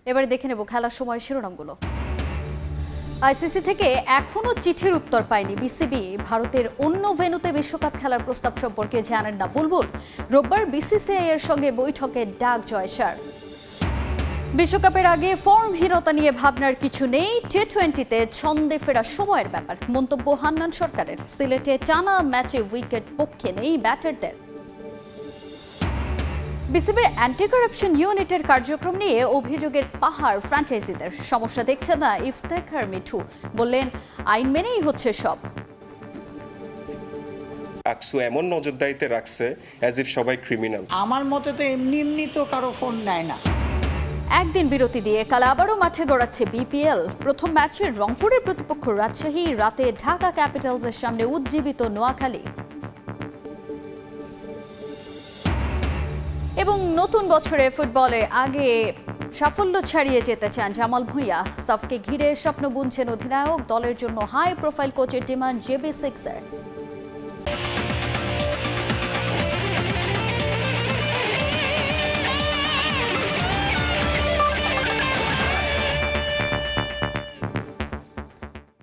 এবারে দেখে নেব খেলার সময় শিরোনামগুলো। আইসিসি থেকে এখনো চিঠির উত্তর পায়নি বিসিবি। ভারতের অন্য ভেন্যুতে বিশ্বকাপ খেলার প্রস্তাব সম্পর্কে জানেন না বুলবুল। রোববার বিসিসিআই এর সঙ্গে বৈঠকে ডাক জয়সার। বিশ্বকাপের আগে ফর্মহীনতা নিয়ে ভাবনার কিছু নেই, টি-20তে ছন্দে ফেরা সময়ের ব্যাপার মন্তব্য হান্নান সরকারের। সিলেটে টানা ম্যাচে উইকেট পক্ষে নেই ব্যাটারদের। বিসিবির অ্যান্টি কারাপশন ইউনিটের কার্যক্রম নিয়ে অভিযোগের পাহাড় ফ্র্যাঞ্চাইজিদের। সমস্যা দেখছে না ইফতেখার মিঠু, বললেন আইন মেনেই হচ্ছে সব। আকসু এমন নজরদারিতে রাখছে অ্যাজ ইফ সবাই ক্রিমিনাল। আমার মতে তো এমনি তো কারো ফোন নেয় না। একদিন বিরতি দিয়ে কাল আবারও মাঠে গড়াচ্ছে বিপিএল। প্রথম ম্যাচে রংপুরের প্রতিপক্ষ রাজশাহী, রাতে ঢাকা ক্যাপিটালসের সামনে উজ্জীবিত নোয়াখালী। এবং নতুন বছরে ফুটবলের আগে সাফল্য ছাড়িয়ে যেতে চান জামাল ভুঁইয়া। সাফকে ঘিরে স্বপ্ন বুনছেন অধিনায়ক। দলের জন্য হাই প্রোফাইল কোচের ডিমান্ড JB6-এর।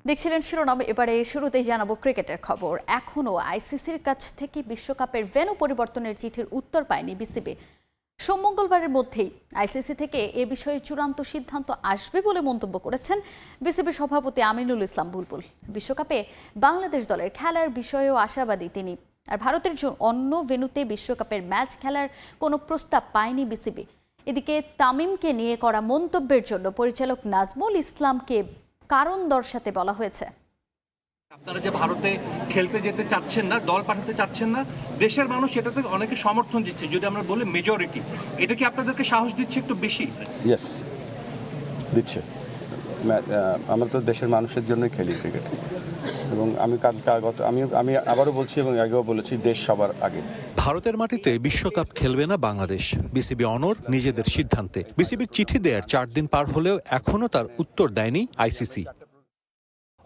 দেখছিলেন শিরোনাম। এবারে শুরুতেই জানাবো ক্রিকেটের খবর। এখনও আইসিসির কাছ থেকে বিশ্বকাপের ভেন্যু পরিবর্তনের চিঠির উত্তর পায়নি বিসিবি। সোম-মঙ্গলবারের মধ্যেই আইসিসি থেকে এ বিষয়ে চূড়ান্ত সিদ্ধান্ত আসবে বলে মন্তব্য করেছেন বিসিবির সভাপতি আমিনুল ইসলাম বুলবুল। বিশ্বকাপে বাংলাদেশ দলের খেলার বিষয়েও আশাবাদী তিনি। আর ভারতের অন্য ভেন্যুতে বিশ্বকাপের ম্যাচ খেলার কোনো প্রস্তাব পায়নি বিসিবি। এদিকে তামিমকে নিয়ে করা মন্তব্যের জন্য পরিচালক নাজমুল ইসলামকে কারণ দর্শাতে বলা হয়েছে। আপনারা যে ভারতে খেলতে যেতে চাচ্ছেন না, দল পাঠাতে চাচ্ছেন না, দেশের মানুষ এটাতে অনেকে সমর্থন দিচ্ছে। যদি আমরা বলি মেজরিটি, এটা কি আপনাদেরকে সাহস দিচ্ছে একটু বেশি? ইয়েস, দিচ্ছে। আমরা তো দেশের মানুষের জন্যই খেলি ক্রিকেট, এবং আমি আবারও বলছি এবং আগেও বলেছি, দেশ সবার আগে। ভারতের মাটিতে বিশ্বকাপ খেলবে না বাংলাদেশ। বিসিবি অনড় নিজেদের সিদ্ধান্তে। বিসিবির চিঠি দেওয়ার 4 দিন পার হলেও এখনও তার উত্তর দেয়নি আইসিসি।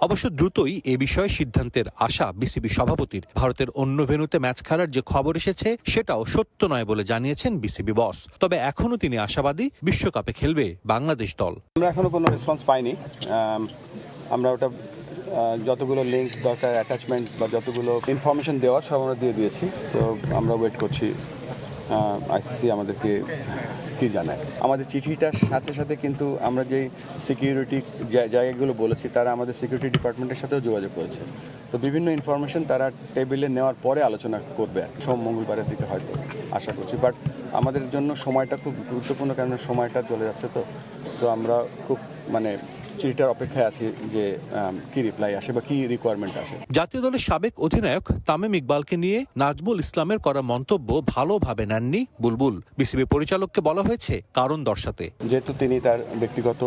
অবশ্য দ্রুতই এ বিষয়ে সিদ্ধান্তের আশা বিসিবি সভাপতির। ভারতের অন্য ভেন্যুতে ম্যাচ খেলার যে খবর এসেছে সেটাও সত্য নয় বলে জানিয়েছেন বিসিবি বস। তবে এখনও তিনি আশাবাদী বিশ্বকাপে খেলবে বাংলাদেশ দল। আমরা এখনো কোনো রেসপন্স পাইনি। আমরা ওটা যতগুলো লিঙ্ক দরকার, অ্যাটাচমেন্ট বা যতগুলো ইনফরমেশন দেওয়ার সব আমরা দিয়ে দিয়েছি। তো আমরা ওয়েট করছি আইসিসি আমাদেরকে কি জানায়। আমাদের চিঠিটার সাথে সাথে কিন্তু আমরা যেই সিকিউরিটি জায়গাগুলো বলেছি, তারা আমাদের সিকিউরিটি ডিপার্টমেন্টের সাথেও যোগাযোগ করেছে। তো বিভিন্ন ইনফরমেশন তারা টেবিলে নেওয়ার পরে আলোচনা করবে, সোম-মঙ্গলবারের দিকে হয়তো আশা করছি। বাট আমাদের জন্য সময়টা খুব গুরুত্বপূর্ণ, কারণ সময়টা চলে যাচ্ছে। তো আমরা খুব চিঠিটার অপেক্ষায় আছি যে কি রিপ্লাই আসে বা কি রিকোয়ারমেন্ট আসে। জাতীয় দলের সাবেক অধিনায়ক তামিম ইকবালকে নিয়ে নাজমুল ইসলামের করা মন্তব্য ভালোভাবে নেননি বুলবুল। বিসিবি পরিচালককে বলা হয়েছে কারণ দর্শাতে। যেহেতু তিনি তার ব্যক্তিগত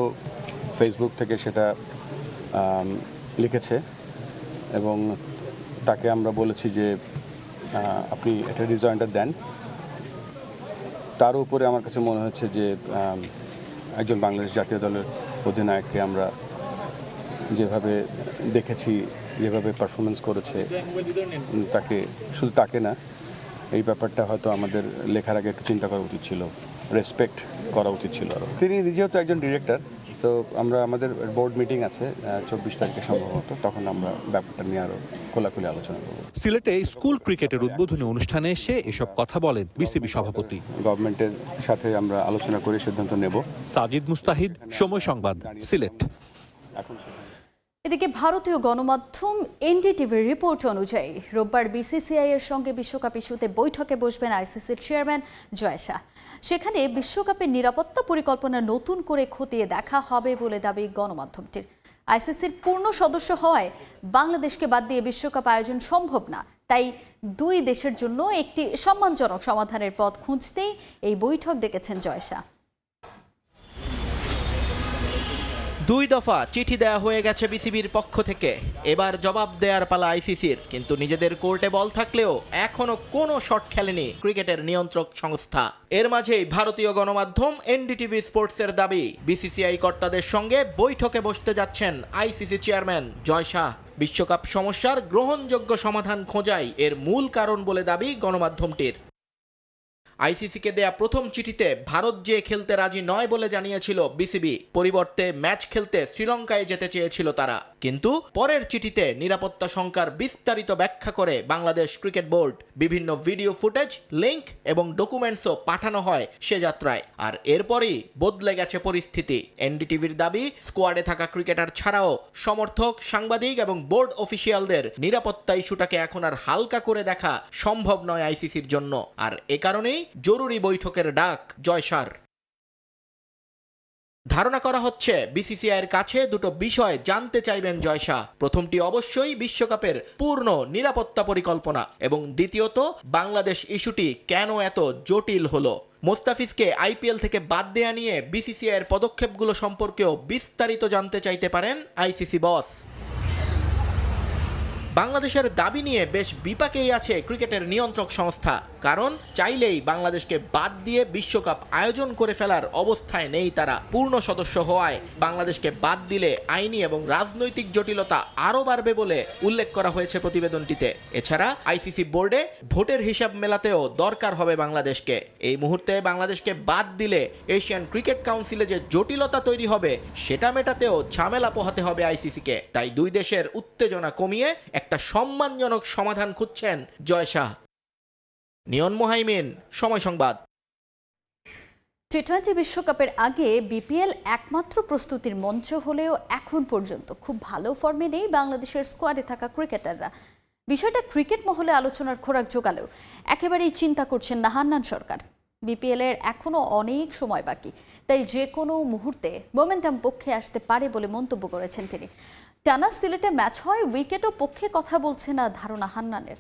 ফেসবুক থেকে সেটা লিখেছে, এবং তাকে আমরা বলেছি যে আপনি একটা রিজয়েন্টার দেন। তার উপরে আমার কাছে মনে হচ্ছে যে একজন বাংলাদেশ জাতীয় দলের অধিনায়ককে আমরা যেভাবে দেখেছি, যেভাবে পারফরমেন্স করেছে, তাকে শুধু তাকে না, এই ব্যাপারটা হয়তো আমাদের লেখার আগে একটু চিন্তা করা উচিত ছিল, রেসপেক্ট করা উচিত ছিল আরও। তিনি নিজেও তো একজন ডিরেক্টর। তো আমাদের বোর্ড মিটিং আছে 24 তারিখে সম্ভবত, তখন আমরা ব্যাপারটা নিয়ে আরও খোলাখুলি আলোচনা করব। সিলেটে স্কুল ক্রিকেটের উদ্বোধনী অনুষ্ঠানে এসে এসব কথা বলেন বিসিবি সভাপতি। গভর্নমেন্টের সাথে আমরা আলোচনা করে সিদ্ধান্ত নেব। সাজিদ মুস্তাহিদ, সময় সংবাদ, সিলেট। এদিকে ভারতীয় গণমাধ্যম এনডিটিভির রিপোর্ট অনুযায়ী রোববার বিসিসিআই এর সঙ্গে বিশ্বকাপ ইস্যুতে বৈঠকে বসবেন আইসিসির চেয়ারম্যান জয় শাহ। সেখানে বিশ্বকাপের নিরাপত্তা পরিকল্পনা নতুন করে খতিয়ে দেখা হবে বলে দাবি গণমাধ্যমটির। আইসিসির পূর্ণ সদস্য হওয়ায় বাংলাদেশকে বাদ দিয়ে বিশ্বকাপ আয়োজন সম্ভব না। তাই দুই দেশের জন্য একটি সম্মানজনক সমাধানের পথ খুঁজতেই এই বৈঠক ডেকেছেন জয় শাহ। 2 দফা চিঠি দেয়া হয়ে গেছে বিসিবির পক্ষ থেকে। এবার জবাব দেয়ার পালা আইসিসির। কিন্তু নিজেদের কোর্টে বল থাকলেও এখনো কোনো শট খেলেনি ক্রিকেটের নিয়ন্ত্রক সংস্থা। এর মাঝেই ভারতীয় গণমাধ্যম এনডিটিভি স্পোর্টসের দাবি, বিসিসিআই কর্তাদের সঙ্গে বৈঠকে বসতে যাচ্ছেন আইসিসি চেয়ারম্যান জয় শাহ। বিশ্বকাপ সমস্যার গ্রহণযোগ্য সমাধান খোঁজাই এর মূল কারণ বলে দাবি গণমাধ্যমটির। আইসিসিকে দেয়া প্রথম চিঠিতে ভারত যে খেলতে রাজি নয় বলে জানিয়েছিল বিসিবি, পরিবর্তে ম্যাচ খেলতে শ্রীলঙ্কায় যেতে চেয়েছিল তারা। কিন্তু পরের চিঠিতে নিরাপত্তা শঙ্কার বিস্তারিত ব্যাখ্যা করে বাংলাদেশ ক্রিকেট বোর্ড। বিভিন্ন ভিডিও ফুটেজ, লিংক এবং ডকুমেন্টসও পাঠানো হয় সে যাত্রায়। আর এরপরই বদলে গেছে পরিস্থিতি। এনডিটিভির দাবি, স্কোয়াডে থাকা ক্রিকেটার ছাড়াও সমর্থক, সাংবাদিক এবং বোর্ড অফিসিয়ালদের নিরাপত্তা ইস্যুটাকে এখন আর হালকা করে দেখা সম্ভব নয় আইসিসির জন্য। আর এ কারণেই জরুরি বৈঠকের ডাক জয়সার। ধারণা করা হচ্ছে বিসিসিআইয়ের কাছে দুটো বিষয় জানতে চাইবেন জয়শাহ। প্রথমটি অবশ্যই বিশ্বকাপের পূর্ণ নিরাপত্তা পরিকল্পনা এবং দ্বিতীয়ত বাংলাদেশ ইস্যুটি কেন এত জটিল হলো। মোস্তাফিজকে আইপিএল থেকে বাদ দেয়া নিয়ে বিসিসিআইয়ের পদক্ষেপগুলো সম্পর্কেও বিস্তারিত জানতে চাইতে পারেন আইসিসি বস। বাংলাদেশের দাবি নিয়ে বেশ বিপাকেই আছে ক্রিকেটের নিয়ন্ত্রক সংস্থা, কারণ চাইলেই বাংলাদেশকে বাদ দিয়ে বিশ্বকাপ আয়োজন করে ফেলার অবস্থায় নেই তারা। পূর্ণ সদস্য হওয়ায় বাংলাদেশকে বাদ দিলে আইনি এবং রাজনৈতিক জটিলতা আরও বাড়বে বলে উল্লেখ করা হয়েছে প্রতিবেদনটিতে। এছাড়া আইসিসি বোর্ডে ভোটের হিসাব মেলাতেও দরকার হবে বাংলাদেশকে। এই মুহূর্তে বাংলাদেশকে বাদ দিলে এশিয়ান ক্রিকেট কাউন্সিলে যে জটিলতা তৈরি হবে সেটা মেটাতেও ঝামেলা পোহাতে হবে আইসিসিকে। তাই দুই দেশের উত্তেজনা কমিয়ে একটা সম্মানজনক সমাধান খুঁজছেন জয়শাহ। নিয়ন মোহাইমিন, সময় সংবাদ। টি-20 বিশ্বকাপের আগে বিপিএল একমাত্র প্রস্তুতির মঞ্চ হলেও এখন পর্যন্ত খুব ভালো ফর্মে নেই বাংলাদেশের স্কোয়াডে থাকা ক্রিকেটাররা। বিষয়টা ক্রিকেট মহলে আলোচনার খোরাক জোগালেও একেবারেই চিন্তা করছেন না হান্নান সরকার। বিপিএল এর এখনো অনেক সময় বাকি, তাই যে কোনো মুহূর্তে মোমেন্টাম পক্ষে আসতে পারে বলে মন্তব্য করেছেন তিনি। টানা সিলেটে ম্যাচ হয়, উইকেটও পক্ষে কথা বলছে না ধারণা হান্নানের।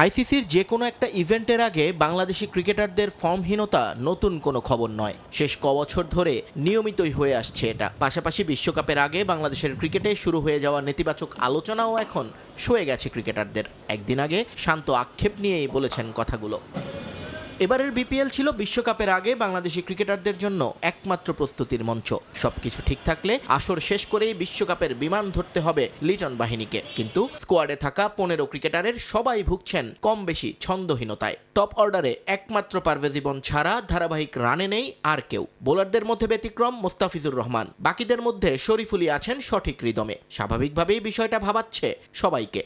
আইসিসির যে কোনো একটা ইভেন্টের আগে বাংলাদেশি ক্রিকেটারদের ফর্মহীনতা নতুন কোনো খবর নয়। শেষ কবছর ধরে নিয়মিতই হয়ে আসছে এটা। পাশাপাশি বিশ্বকাপের আগে বাংলাদেশের ক্রিকেটে শুরু হয়ে যাওয়া নেতিবাচক আলোচনাও এখন সয়ে গেছে ক্রিকেটারদের। একদিন আগে শান্ত আক্ষেপ নিয়েই বলেছেন কথাগুলো। এবারের বিপিএল ছিল বিশ্বকাপের আগে বাংলাদেশি ক্রিকেটারদের জন্য একমাত্র প্রস্তুতির মঞ্চ। সবকিছু ঠিক থাকলে আসর শেষ করেই বিশ্বকাপের বিমান ধরতে হবে লিটন বাহিনীকে। কিন্তু স্কোয়াডে থাকা 15 ক্রিকেটারের সবাই ভুগছেন কম বেশি ছন্দহীনতায়। টপ অর্ডারে একমাত্র পারভেজ ইমন ছাড়া ধারাবাহিক রানে নেই আর কেউ। বোলারদের মধ্যে ব্যতিক্রম মোস্তাফিজুর রহমান, বাকিদের মধ্যে শরীফুলি আছেন সঠিক রিদমে। স্বাভাবিকভাবেই বিষয়টা ভাবাচ্ছে সবাইকে।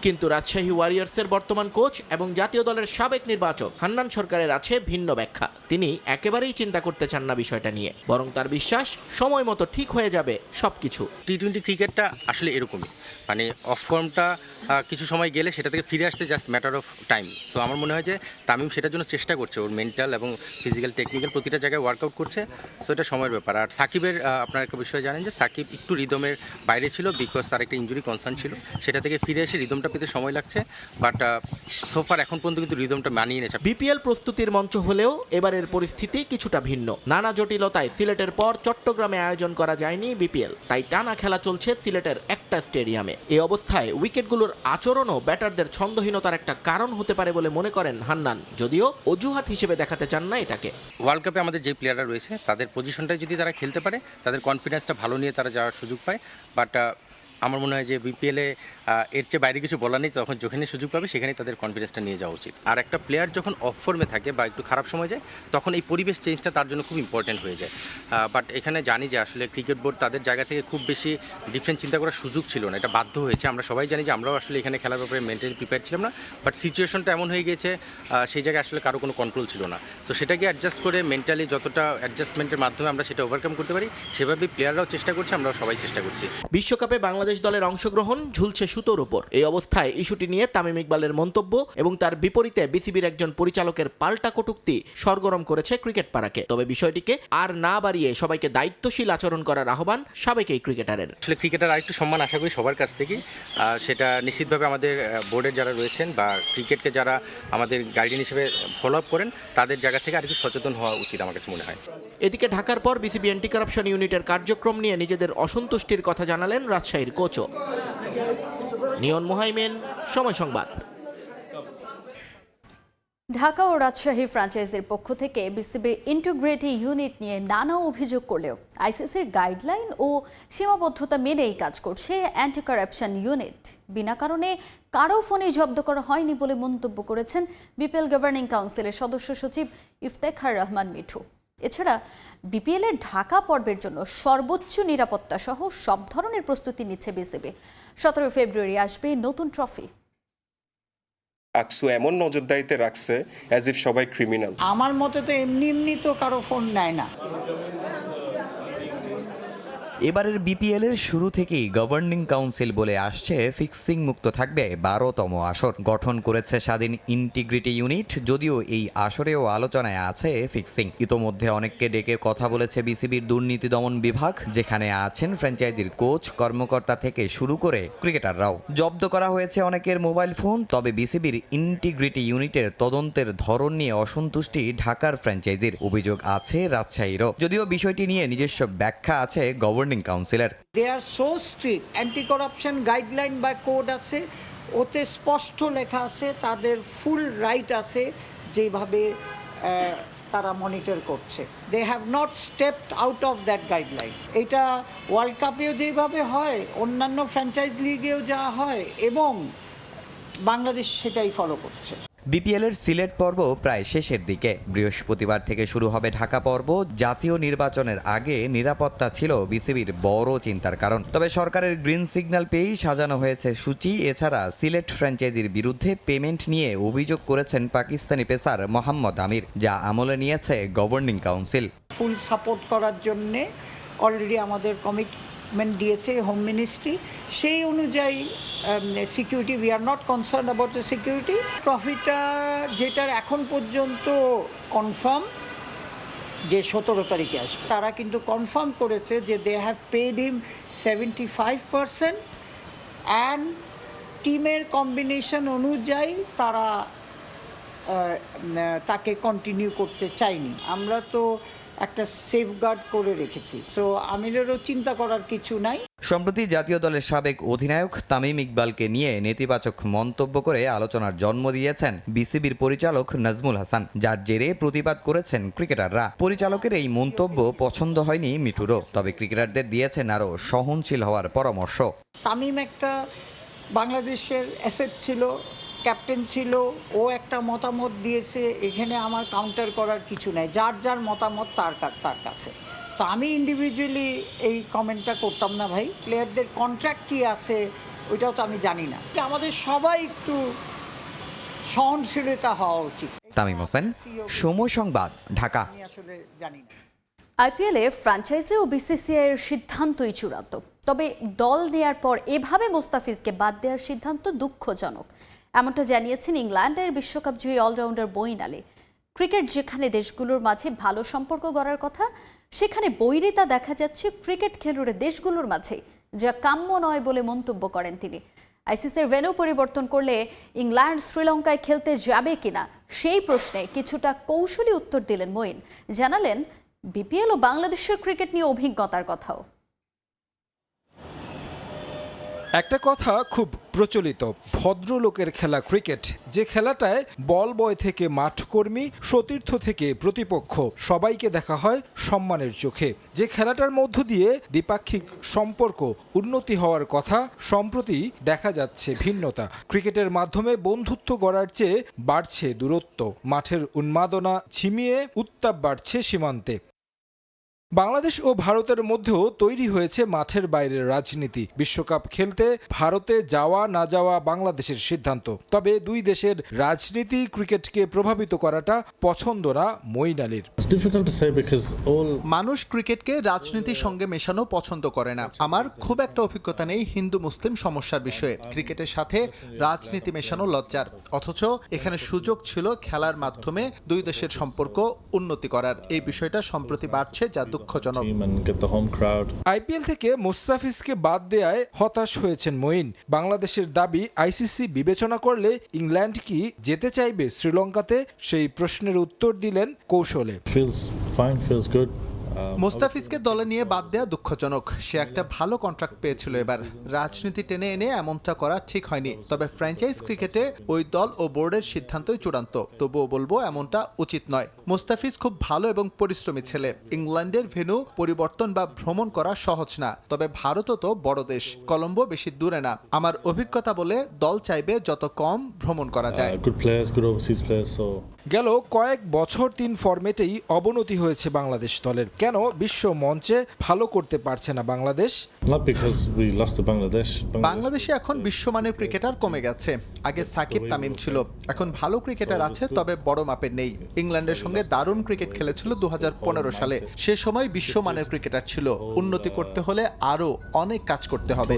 কিন্তু রাজশাহী ওয়ারিয়র্সের বর্তমান কোচ এবং জাতীয় দলের সাবেক নির্বাচক হান্নান সরকারের আছে ভিন্ন ব্যাখ্যা। তিনি একেবারেই চিন্তা করতে চান না বিষয়টা নিয়ে, বরং তার বিশ্বাস সময় মতো ঠিক হয়ে যাবে সবকিছু। টি-20 ক্রিকেটটা আসলে এরকমই, মানে অফ ফর্মটা কিছু সময় গেলে সেটা থেকে ফিরে আসতে just matter of time. So আমার মনে হয় যে তামিম সেটার জন্য চেষ্টা করছে, ওর মেন্টাল এবং ফিজিক্যাল টেকনিক্যাল প্রতিটা জায়গায় ওয়ার্কআউট করছে। সো এটা সময়ের ব্যাপার। আর সাকিবের আপনার একটা বিষয় জানেন যে সাকিব একটু রিদমের বাইরে ছিল, বিকজ তার একটা ইঞ্জুরি কনসার্ন ছিল। সেটা থেকে ফিরে এসে রিদমটা পেতে সময় লাগছে, বাট সোফার এখন পর্যন্ত কিন্তু রিদমটা মানিয়ে নিয়েছে। বিপিএল প্রস্তুতির মঞ্চ হলেও এবারের পরিস্থিতি কিছুটা ভিন্ন। নানা জটিলতায় সিলেটের পর চট্টগ্রামে আয়োজন করা যায়নি বিপিএল, তাই টানা খেলা চলছে সিলেটের একটা স্টেডিয়ামে। এই অবস্থায় উইকেটগুলোর আচরণও ব্যাটারদের ছন্দহীনতার একটা কারণ হতে পারে বলে মনে করেন হান্নান, যদিও অজুহাত হিসেবে দেখাতে চান না এটাকে। ওয়ার্ল্ড কাপে আমাদের যে প্লেয়াররা রয়েছে তাদের পজিশনটাই যদি তারা খেলতে পারে, তাদের কনফিডেন্সটা ভালো নিয়ে তারা যাওয়ার সুযোগ পায়। বাট আমার মনে হয় যে বিপিএলে এর চেয়ে বাইরে কিছু বলা নেই, তখন যেখানে সুযোগ পাবে সেখানেই তাদের কনফিডেন্সটা নিয়ে যাওয়া উচিত। আর একটা প্লেয়ার যখন অফ ফর্মে থাকে বা একটু খারাপ সময় যায়, তখন এই পরিবেশ চেঞ্জটা তার জন্য খুব ইম্পর্টেন্ট হয়ে যায়। বাট এখানে জানি যে আসলে ক্রিকেট বোর্ড তাদের জায়গা থেকে খুব বেশি ডিফারেন্ট চিন্তা করার সুযোগ ছিল না, এটা বাধ্য হয়েছে। আমরা সবাই জানি যে আমরাও আসলে এখানে খেলার ব্যাপারে মেন্টালি প্রিপেয়ার ছিলাম না, বাট সিচুয়েশনটা এমন হয়ে গিয়েছে সেই জায়গায় আসলে কারো কোনো কন্ট্রোল ছিল না। সো সেটাকে অ্যাডজাস্ট করে মেন্টালি যতটা অ্যাডজাস্টমেন্টের মাধ্যমে আমরা সেটা ওভারকাম করতে পারি, সেভাবেই প্লেয়াররাও চেষ্টা করছে, আমরাও সবাই চেষ্টা করছি। বিশ্বকাপে বাংলাদেশ দলের অংশগ্রহণ ঝুলছে সুতোর উপর। এই অবস্থায় ইস্যুটি নিয়ে তামিম ইকবালের মন্তব্য এবং তার বিপরীতে বিসিবির একজন পরিচালকের পাল্টা কটূক্তি সরগরম করেছে ক্রিকেট পাড়াকে। তবে বিষয়টিকে আর না বাড়িয়ে সবাইকে দায়িত্বশীল আচরণ করার আহ্বান সাবেক এই ক্রিকেটারের। আসলে ক্রিকেটার আরেকটু সম্মান আশা করি সবার কাছ থেকেই, সেটা নিশ্চিতভাবে আমাদের বোর্ডের যারা রয়েছেন বা ক্রিকেটকে যারা আমাদের গাইডলাইন হিসেবে ফলো আপ করেন তাদের জায়গা থেকে আরেকটু সচেতন হওয়া উচিত আমার কাছে মনে হয়। এদিকে ঢাকার পর বিসিবি অ্যান্টি কারাপশন ইউনিটের কার্যক্রম নিয়ে নিজেদের অসন্তুষ্টির কথা জানালেন রাজশাহীর কোচও। নিয়ন মোহাইমিন, সময় সংবাদ। ঢাকা ও রাজশাহী ফ্র্যাঞ্চাইজির পক্ষ থেকে বিসিবির ইন্টিগ্রিটি ইউনিট নিয়ে নানা অভিযোগ করলেও আইসিসির গাইডলাইন ও সীমাবদ্ধতা মেনেই কাজ করছে অ্যান্টি কারাপশন ইউনিট। বিনা কারণে কারো ফোনে জব্দ করা হয়নি বলে মন্তব্য করেছেন বিপিএল গভর্নিং কাউন্সিলের সদস্য সচিব ইফতেখার রহমান মিঠু। এছাড়া বিপিএল এর ঢাকা পর্বের জন্য সর্বোচ্চ নিরাপত্তা সহ সব ধরনের প্রস্তুতি নিচ্ছে বিসিবি। 17 ফেব্রুয়ারি আসবে নতুন ট্রফি। আকসু এমন নজরদারিতে রাখছে অ্যাজ ইফ সবাই ক্রিমিনাল। আমার মতে তো এমনি তো কারো ফোন নেয় না। এবারের বিপিএল এর শুরু থেকেই গভর্নিং কাউন্সিল বলে আসছে ফিক্সিং মুক্ত থাকবে 12তম আসর। গঠন করেছে স্বাধীন ইন্টিগ্রিটি ইউনিট, যদিও এই আসরেও আলোচনায় আছে ফিক্সিং। ইতোমধ্যে অনেককে ডেকে কথা বলেছে বিসিবির দুর্নীতি দমন বিভাগ, যেখানে আছেন ফ্র্যাঞ্চাইজির কোচ, কর্মকর্তা থেকে শুরু করে ক্রিকেটাররাও। জব্দ করা হয়েছে অনেকের মোবাইল ফোন। তবে বিসিবির ইন্টিগ্রিটি ইউনিটের তদন্তের ধরন নিয়ে অসন্তুষ্টি ঢাকার ফ্র্যাঞ্চাইজির। অভিযোগ আছে রাজশাহীরও, যদিও বিষয়টি নিয়ে নিজস্ব ব্যাখ্যা আছে গভর্নিং কাউন্সিলের। They are so strict, anti corruption guideline বা কোড আছে, ওতে স্পষ্ট লেখা আছে তাদের ফুল রাইট আছে যেভাবে তারা মনিটর করছে। They have not stepped out of that guideline. এটা ওয়ার্ল্ড কাপেও যেভাবে হয়, অন্যান্য ফ্র্যাঞ্চাইজ লিগেও যা হয়, এবং বাংলাদেশ সেটাই ফলো করছে। বিপিএল এর সিলেট পর্ব প্রায় শেষের দিকে। বৃহস্পতিবার থেকে শুরু হবে ঢাকা পর্ব। জাতীয় নির্বাচনের আগে নিরাপত্তা ছিল বিসিবির বড় চিন্তার কারণ। তবে সরকারের গ্রিন সিগন্যাল পেয়েই সাজানো হয়েছে সূচি। এছাড়া সিলেট ফ্র্যাঞ্চাইজির বিরুদ্ধে পেমেন্ট নিয়ে অভিযোগ করেছেন পাকিস্তানি পেসার মোহাম্মদ আমির, যা আমলে নিয়েছে গভর্নিং কাউন্সিল। ফুল সাপোর্ট করার জন্যে অলরেডি আমাদের কমিটমেন্ট দিয়েছে হোম মিনিস্ট্রি। সেই অনুযায়ী security, we are not concern about the security. ট্রফিটা যেটার এখন পর্যন্ত কনফার্ম যে 17 তারিখে আসবে, তারা কিন্তু কনফার্ম করেছে যে they have paid him 75%, and টিমের কম্বিনেশন অনুযায়ী তারা তাকে কন্টিনিউ করতে চাইনি। আমরা তো একটা সেফগার্ড করে রেখেছি, সো আমিরেরও চিন্তা করার কিছু নাই। সম্প্রতি জাতীয় দলের সাবেক অধিনায়ক তামিম ইকবালকে নিয়ে নেতিবাচক মন্তব্য করে আলোচনার জন্ম দিয়েছেন বিসিবির পরিচালক নাজমুল হাসান, যার জেরে প্রতিবাদ করেছেন ক্রিকেটাররা। পরিচালকের এই মন্তব্য পছন্দ হয়নি মিঠুরও, তবে ক্রিকেটারদের দিয়েছেন আরও সহনশীল হওয়ার পরামর্শ। তামিম একটা বাংলাদেশের অ্যাসেট ছিল, ক্যাপ্টেন ছিল, ও একটা মতামত দিয়েছে, এখানে আমার কাউন্টার করার কিছু নাই। যার যার মতামত তার কাছে। তো আমি ইন্ডিভিজুয়ালি এই কমেন্টটা করতাম না ভাই। প্লেয়ারদের কন্ট্রাক্ট কী আছে ওইটাও তো আমি জানি না। আমাদের সবাই একটু সহনশীলতা হওয়া উচিত। তামিম হোসেন, সময় সংবাদ, ঢাকা। আমি আসলে জানি না। আইপিএলে ফ্র্যাঞ্চাইজি ও বিসিসিআই এর সিদ্ধান্তই চূড়ান্ত। তবে দল নেয়ার পর এভাবে মোস্তাফিজকে বাদ দেওয়ার সিদ্ধান্ত দুঃখজনক, এমনটা জানিয়েছেন ইংল্যান্ডের বিশ্বকাপ জয়ী অলরাউন্ডার মঈন আলী। ক্রিকেট যেখানে দেশগুলোর মাঝে ভালো সম্পর্ক গড়ার কথা, সেখানে বৈরিতা দেখা যাচ্ছে ক্রিকেট খেলুড়ে দেশগুলোর মাঝে, যা কাম্য নয় বলে মন্তব্য করেন তিনি। আইসিসির ভেন্যু পরিবর্তন করলে ইংল্যান্ড শ্রীলঙ্কায় খেলতে যাবে কিনা সেই প্রশ্নে কিছুটা কৌশলী উত্তর দিলেন মঈন। জানালেন বিপিএল ও বাংলাদেশের ক্রিকেট নিয়ে অভিজ্ঞতার কথাও। একটা কথা খুব প্রচলিত, ভদ্রলোকের খেলা ক্রিকেট, যে খেলাটায় বল বয় থেকে মাঠকর্মী, সতীর্থ থেকে প্রতিপক্ষ সবাইকে দেখা হয় সম্মানের চোখে, যে খেলাটার মধ্য দিয়ে দ্বিপাক্ষিক সম্পর্ক উন্নতি হওয়ার কথা, সম্প্রতি দেখা যাচ্ছে ভিন্নতা। ক্রিকেটের মাধ্যমে বন্ধুত্ব গড়ার চেয়ে বাড়ছে দূরত্ব, মাঠের উন্মাদনা ঝিমিয়ে উত্তাপ বাড়ছে সীমান্তে। বাংলাদেশ ও ভারতের মধ্যেও তৈরি হয়েছে মাঠের বাইরের রাজনীতি। বিশ্বকাপ খেলতে ভারতে যাওয়া না যাওয়া বাংলাদেশের সিদ্ধান্ত। তবে দুই দেশের রাজনীতি ক্রিকেটকে প্রভাবিত করাটা পছন্দ না মঈন আলীর। মানুষ ক্রিকেটকে রাজনীতির সঙ্গে মেশানো পছন্দ করে না। আমার খুব একটা অভিজ্ঞতা নেই হিন্দু মুসলিম সমস্যার বিষয়ে। ক্রিকেটের সাথে রাজনীতি মেশানো লজ্জার, অথচ এখানে সুযোগ ছিল খেলার মাধ্যমে দুই দেশের সম্পর্ক উন্নতি করার। এই বিষয়টা সম্প্রতি বাড়ছে, যা দুঃখজনক। আইপিএল থেকে মোস্তাফিজকে বাদ দেয়ায় হতাশ হয়েছেন মঈন। বাংলাদেশের দাবি আইসিসি বিবেচনা করলে ইংল্যান্ড কি যেতে চাইবে শ্রীলঙ্কাতে, সেই প্রশ্নের উত্তর দিলেন কৌশলে। মোস্তাফিজকে দলে নিয়ে বাদ দেওয়া দুঃখজনক। সে একটা ভালো কন্ট্রাক্ট পেয়েছিল, এবার রাজনীতি টেনে এনে এমনটা করা ঠিক হয়নি। তবে ফ্র্যাঞ্চাইজ ক্রিকেটে ওই দল ও বোর্ডের সিদ্ধান্তই চূড়ান্ত। তবুও বলবো এমনটা উচিত নয়। মোস্তাফিজ খুব ভালো এবং পরিশ্রমী ছেলে। ইংল্যান্ডের ভেন্যু পরিবর্তন বা ভ্রমণ করা সহজ না, তবে ভারতও তো বড় দেশ, কলম্বো বেশি দূরে না। আমার অভিজ্ঞতা বলে দল চাইবে যত কম ভ্রমণ করা যায়। গেল কয়েক বছর 3 ফরম্যাটেই অবনতি হয়েছে বাংলাদেশ দলের। কেন বিশ্ব মঞ্চে ভালো করতে পারছে না বাংলাদেশ? বাংলাদেশে এখন বিশ্বমানের ক্রিকেটার কমে গেছে। আগে সাকিব তামিম ছিল, এখন ভালো ক্রিকেটার আছে, তবে বড় মাপের নেই। ইংল্যান্ডের সঙ্গে দারুণ ক্রিকেট খেলেছিল 2015 সালে। সে সময় বিশ্বমানের ক্রিকেটার ছিল। উন্নতি করতে হলে আরো অনেক কাজ করতে হবে।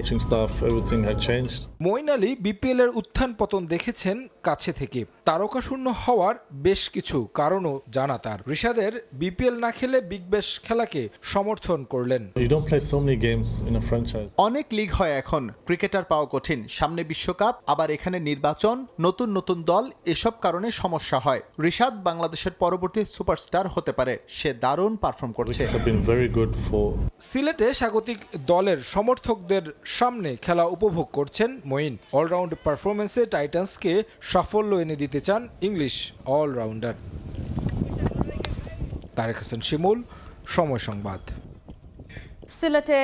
মঈন আলী বিপিএল এর উত্থান পতন দেখেছেন কাছে থেকে। তারকাশূন্য হওয়ার বেশ কিছু কারণও জানা তার। রিশাদের বিপিএল না খেলে বিগ ব্যাশ খেলাকে সমর্থন করলেন। অনেক লিগ হয় এখন, ক্রিকেটার পাওয়া কঠিন। সামনে বিশ্বকাপ, আবার এখানে নির্বাচন, নতুন নতুন দল, এসব কারণে সমস্যা হয়। রিশাদ বাংলাদেশের পরবর্তী সুপারস্টার হতে পারে। সে দারুণ পারফর্ম করছে। সিলেটে স্বাগতিক দলের সমর্থকদের সামনে খেলা উপভোগ করছেন মঈন। অলরাউন্ড পারফরমেন্সে টাইটান্সকে সাফল্য এনে দিতে চান ইংলিশ অলরাউন্ডার। তারেক হাসান শিমুল, সময় সংবাদ। সিলেটে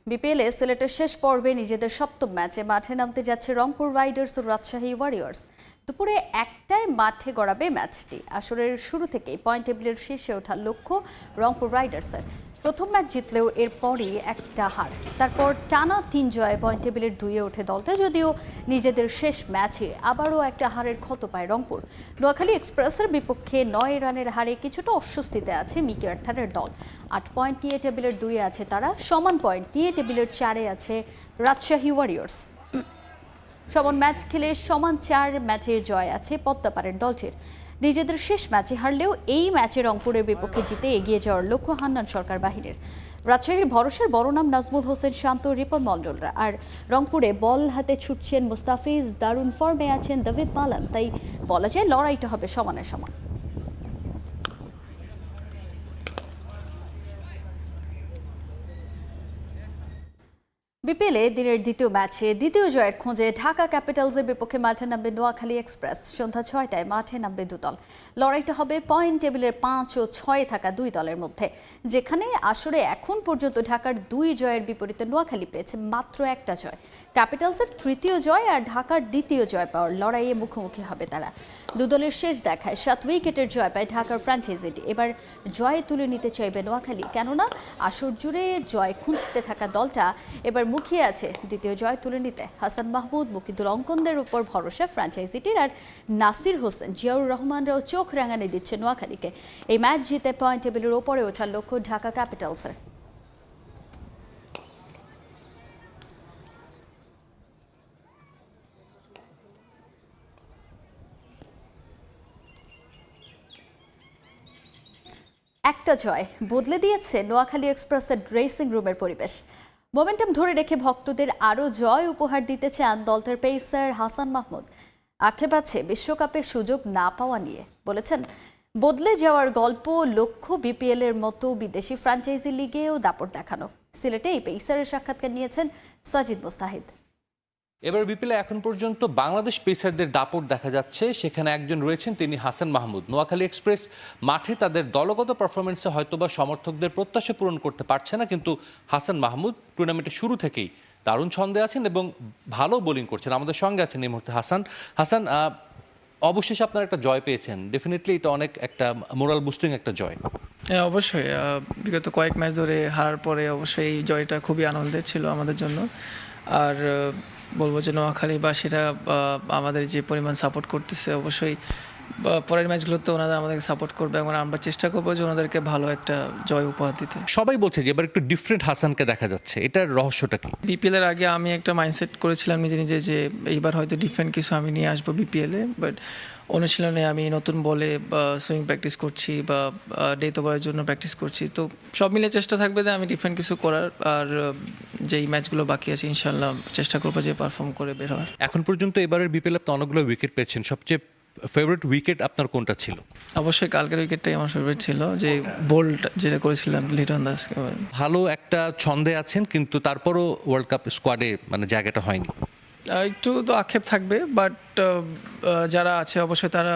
বিপিএলে সিলেটের শেষ পর্বে নিজেদের সপ্তম ম্যাচে মাঠে নামতে যাচ্ছে রংপুর রাইডার্স ও রাজশাহী ওয়ারিয়র্স। দুপুরে 1টায় মাঠে গড়াবে ম্যাচটি। আসরের শুরু থেকেই পয়েন্ট টেবিলের শীর্ষে ওঠার লক্ষ্য রংপুর রাইডার্সের। প্রথম ম্যাচ জিতলেও এরপরই একটা হার, তারপর টানা 3 জয়ে পয়েন্ট টেবিলের 2-এ ওঠে দলটা। যদিও নিজেদের শেষ ম্যাচে আবারও একটা হারের ক্ষত পায় রংপুর। নোয়াখালী এক্সপ্রেসের বিপক্ষে 9 রানের হারে কিছুটা অস্বস্তিতে আছে মিকি আর্থারের দল। 8 পয়েন্ট নিয়ে টেবিলের 2-এ আছে তারা। সমান পয়েন্ট নিয়ে টেবিলের 4-এ আছে রাজশাহী ওয়ারিয়র্স। সমান ম্যাচ খেলে সমান 4 ম্যাচে জয় আছে পদ্মাপাড়ের দলটির। নিজেদের শেষ ম্যাচে হারলেও এই ম্যাচে রংপুরের বিপক্ষে জিতে এগিয়ে যাওয়ার লক্ষ্য হান্নান সরকার বাহিনীর। রাজশাহীর ভরসার বড় নাম নাজমুল হোসেন শান্ত, রিপন মণ্ডলরা। আর রংপুরে বল হাতে ছুটছেন মুস্তাফিজ, দারুণ ফর্মে আছেন দাভিদ মালান। তাই বলা যায় লড়াইটা হবে সমানে সমান। বিপিএলে দিনের দ্বিতীয় ম্যাচে দ্বিতীয় জয়ের খোঁজে ঢাকা ক্যাপিটালসের বিপক্ষে মাঠে নামবে নোয়াখালী এক্সপ্রেস। সন্ধ্যা 6টায় মাঠে নামবে দুদল। লড়াইটা হবে পয়েন্ট টেবিলের 5 ও 6 থাকা দুই দলের মধ্যে, যেখানে আসরে এখন পর্যন্ত ঢাকার 2 জয়ের বিপরীতে নোয়াখালী পেয়েছে মাত্র একটা জয়। ক্যাপিটালসের তৃতীয় জয় আর ঢাকার দ্বিতীয় জয় পাওয়ার লড়াইয়ে মুখোমুখি হবে তারা। দুদলের শেষ দেখায় 7 উইকেটের জয় পায় ঢাকার ফ্র্যাঞ্চাইজিটি। এবার জয় তুলে নিতে চাইবে নোয়াখালী, কেননা আসর জুড়ে জয় খুঁজতে থাকা দলটা এবার মুখিয়ে আছে দ্বিতীয় জয় তুলে নিতে। হাসান মাহমুদ, মুকিদুল অঙ্কনদের উপর ভরসা ফ্র্যাঞ্চাইজিটির। আর নাসির হোসেন, জিয়াউর রহমানরাও চোখ রাঙানি দিচ্ছে নোয়াখালীকে। এই ম্যাচ জিতে পয়েন্ট টেবিলের ওপরে ওঠার লক্ষ্য ঢাকা ক্যাপিটালসের। একটা জয় বদলে দিয়েছে নোয়াখালী এক্সপ্রেসের ড্রেসিং রুমের পরিবেশ। মোমেন্টাম ধরে রেখে ভক্তদের আরও জয় উপহার দিতে চান দলটার পেসার হাসান মাহমুদ। আক্ষেপ আছে বিশ্বকাপের সুযোগ না পাওয়া নিয়ে। বলেছেন, বদলে যাওয়ার গল্প লক্ষ্য বিপিএল এর মতো বিদেশি ফ্র্যাঞ্চাইজি লিগেও দাপট দেখানো। সিলেটে এই পেসারের সাক্ষাৎকার নিয়েছেন সাজিদ মুস্তাহিদ। এবার বিপিএলে এখন পর্যন্ত বাংলাদেশ পেসারদের দাপট দেখা যাচ্ছে। সেখানে একজন রয়েছেন, তিনি হাসান মাহমুদ। নোয়াখালী এক্সপ্রেস মাঠে তাদের দলগত পারফরমেন্সে হয়তোবা সমর্থকদের প্রত্যাশা পূরণ করতে পারছে না, কিন্তু হাসান মাহমুদ টুর্নামেন্টের শুরু থেকেই দারুণ ছন্দে আছেন এবং ভালো বোলিং করছেন। আমাদের সঙ্গে আছেন এই মুহূর্তে হাসান। অবশেষে আপনারা একটা জয় পেয়েছেন, ডেফিনেটলি এটা অনেক একটা মোরাল বুস্টিং একটা জয়। হ্যাঁ, অবশ্যই বিগত কয়েক ম্যাচ ধরে হারার পরে অবশ্যই এই জয়টা খুবই আনন্দের ছিল আমাদের জন্য। আর বলবো যে নোয়াখালীবাসীরা আমাদের যে পরিমাণ সাপোর্ট করতেছে, অবশ্যই পরের ম্যাচগুলোতে ওনারা আমাদেরকে সাপোর্ট করবে এবং আমরা চেষ্টা করবো যে ওনাদেরকে ভালো একটা জয় উপহার দিতে। সবাই বলছে যে এবার একটু ডিফারেন্ট হাসানকে দেখা যাচ্ছে, এটার রহস্যটা কি? বিপিএল এর আগে আমি একটা মাইন্ডসেট করেছিলাম নিজে নিজে যে এইবার হয়তো ডিফারেন্ট কিছু আমি নিয়ে আসবো বিপিএলে। বাট অনুশীলনে আমি নতুন বলে সুইং প্র্যাকটিস করছি বা ডেথ ওভারের জন্য প্র্যাকটিস করছি। তো সব মিলে চেষ্টা থাকবে যে আমি ডিফারেন্ট কিছু করার। আর যেই ম্যাচগুলো বাকি আছে ইনশাল্লাহ চেষ্টা করবো যে পারফর্ম করে বের হওয়ার। এখন পর্যন্ত এবারের বিপিএল আপনি অনেকগুলো উইকেট পেয়েছেন। সবচেয়ে ফেভারিট উইকেট আপনার কোনটা ছিল? অবশ্যই কালকের উইকেটটাই আমার ফেভারিট ছিল, যে বোল্ড যেটা করেছিলাম লিটন দাস। ভালো একটা ছন্দে আছেন, কিন্তু তারপরও ওয়ার্ল্ড কাপ স্কোয়াডে মানে জায়গাটা হয়নি। একটু তো আক্ষেপ থাকবে, বাট যারা আছে অবশ্যই তারা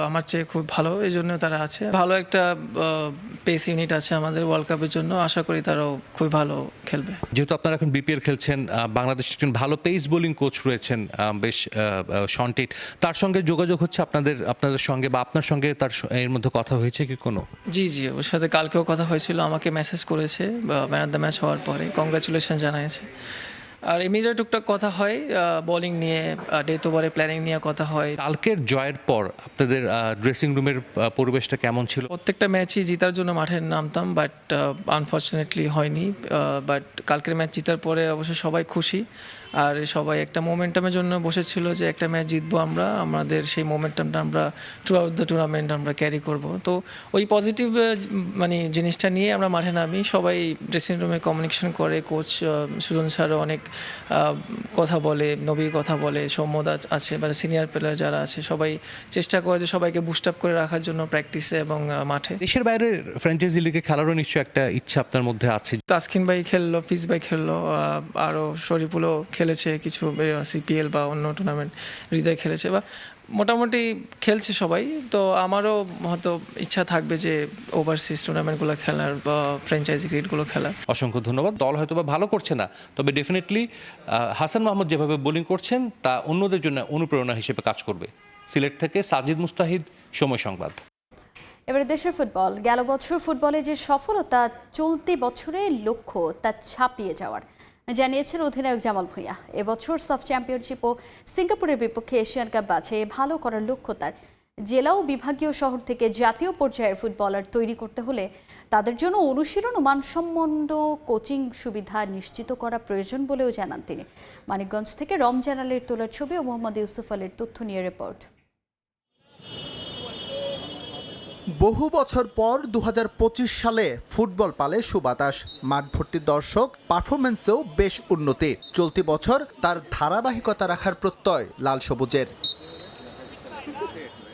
আমার চেয়ে খুব ভালো, এই জন্য তারা আছে। ভালো একটা পেস ইউনিট আছে আমাদের ওয়ার্ল্ড কাপের জন্য, আশা করি তারাও খুব ভালো খেলবে। যেহেতু আপনারা এখন বিপিএল খেলছেন, বাংলাদেশের একজন ভালো পেস বোলিং কোচ রয়েছেন বেশ শন্টিট, তার সঙ্গে যোগাযোগ হচ্ছে আপনাদের সঙ্গে বা আপনার সঙ্গে তার এর মধ্যে কথা হয়েছে কি কোনো? জি, ওর সাথে কালকেও কথা হয়েছিল, আমাকে মেসেজ করেছে ম্যান অফ দ্য ম্যাচ হওয়ার পরে, কংগ্রাচুলেশন জানিয়েছে। আর এমনিটা টুকটাক কথা হয় বোলিং নিয়ে, ডেথ ওভারে প্ল্যানিং নিয়ে কথা হয়। কালকের জয়ের পর আপনাদের ড্রেসিং রুমের পরিবেশটা কেমন ছিল? প্রত্যেকটা ম্যাচই জেতার জন্য মাঠে নামতাম, বাট আনফর্চুনেটলি হয়নি। বাট কালকের ম্যাচ জেতার পরে অবশ্যই সবাই খুশি, আর সবাই একটা মোমেন্টামের জন্য বসেছিল যে একটা ম্যাচ জিতবো আমরা, আমাদের সেই মোমেন্টামটা আমরা থ্রু আউট দ্য টুর্নামেন্ট আমরা ক্যারি করব। তো ওই পজিটিভ মানে জিনিসটা নিয়ে আমরা মাঠে নামি, সবাই ড্রেসিং রুমে কমিউনিকেশন করে, কোচ সুজন স্যারও অনেক কথা বলে, নবীর কথা বলে, সৌম্যদ আছে বা সিনিয়র প্লেয়ার যারা আছে সবাই চেষ্টা করে যে সবাইকে বুস্ট আপ করে রাখার জন্য প্র্যাকটিসে এবং মাঠে। দেশের বাইরে ফ্র্যাঞ্চাইজি লিগে খেলারও নিশ্চয়ই একটা ইচ্ছা আপনার মধ্যে আছে। তাসকিন ভাই খেললো, ফিজ ভাই খেললো, আরও শরীফুলও খেলেছে কিছু সিপিএল বা অন্য টুর্নামেন্ট, হৃদয় খেলেছে, বা মোটামুটি খেলছে সবাই। তো আমারও হয়তো ইচ্ছা থাকবে যে ওভারসিজ টুর্নামেন্টগুলো খেলার বা ফ্র্যাঞ্চাইজি ক্রিকেটগুলো খেলার। অসংখ্য ধন্যবাদ। দল হয়তো বা ভালো করছে না, তবে ডেফিনেটলি হাসান মাহমুদ যেভাবে বোলিং করছেন তা অন্যদের জন্য অনুপ্রেরণা হিসেবে কাজ করবে। সিলেট থেকে সাজিদ মুস্তাহিদ, সময় সংবাদ। এবারে দেশের ফুটবল। গেল বছর ফুটবলে যে সফলতা, চলতি বছরের লক্ষ্য তা ছাপিয়ে যাওয়ার জানিয়েছেন অধিনায়ক জামাল ভুঁইয়া। এবছর সাফ চ্যাম্পিয়নশিপ ও সিঙ্গাপুরের বিপক্ষে এশিয়ান কাপ বাছে ভালো করার লক্ষ্য তার। জেলা ও বিভাগীয় শহর থেকে জাতীয় পর্যায়ের ফুটবলার তৈরি করতে হলে তাদের জন্য অনুশীলন ও মানসম্পন্ন কোচিং সুবিধা নিশ্চিত করা প্রয়োজন বলেও জানান তিনি। মানিকগঞ্জ থেকে রমজান আলীর তোলার ছবি ও মোহাম্মদ ইউসুফ আলীর তথ্য নিয়ে রিপোর্ট। বহু বছর পর 2025 সালে ফুটবল পালে সুবাতাস, মাঠ ভর্তি দর্শক, পারফরমেন্সেও বেশ উন্নতি। চলতি বছর তার ধারাবাহিকতা রাখার প্রত্যয় লাল সবুজের।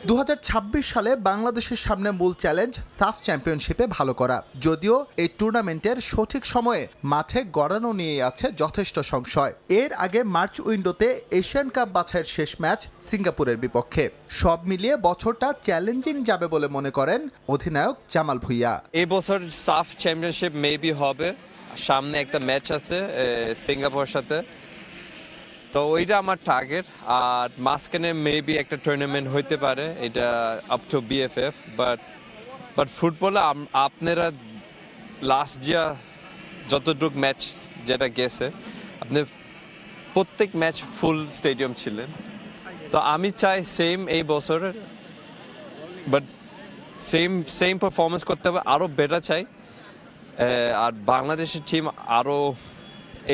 2026 সালে বাংলাদেশের সামনে মূল চ্যালেঞ্জ সাফ চ্যাম্পিয়নশিপে ভালো করা। যদিও এই টুর্নামেন্টের সঠিক সময়ে মাঠে গড়ানো নিয়ে আছে যথেষ্ট সংশয়। এর আগে মার্চ উইন্ডোতে এশিয়ান কাপ বাছাইয়ের শেষ ম্যাচ সিঙ্গাপুরের বিপক্ষে। সব মিলিয়ে বছরটা চ্যালেঞ্জিং যাবে বলে মনে করেন অধিনায়ক জামাল ভুঁইয়া। এই বছর সাফ চ্যাম্পিয়নশিপ মেবি হবে, সামনে একটা ম্যাচ আছে সিঙ্গাপুরের সাথে, তো ওইটা আমার টার্গেট। আর মাঝখানে মেবি একটা টুর্নামেন্ট হইতে পারে, এটা আপ টু বিএফএফ। বাট ফুটবলে আপনারা লাস্ট ইয়ার যতটুক ম্যাচ যেটা গেছে, আপনি প্রত্যেক ম্যাচ ফুল স্টেডিয়াম ছিলেন। তো আমি চাই সেম এই বছরের, বাট সেম পারফরমেন্স করতে হবে, আরও বেটার চাই। আর বাংলাদেশের টিম আরও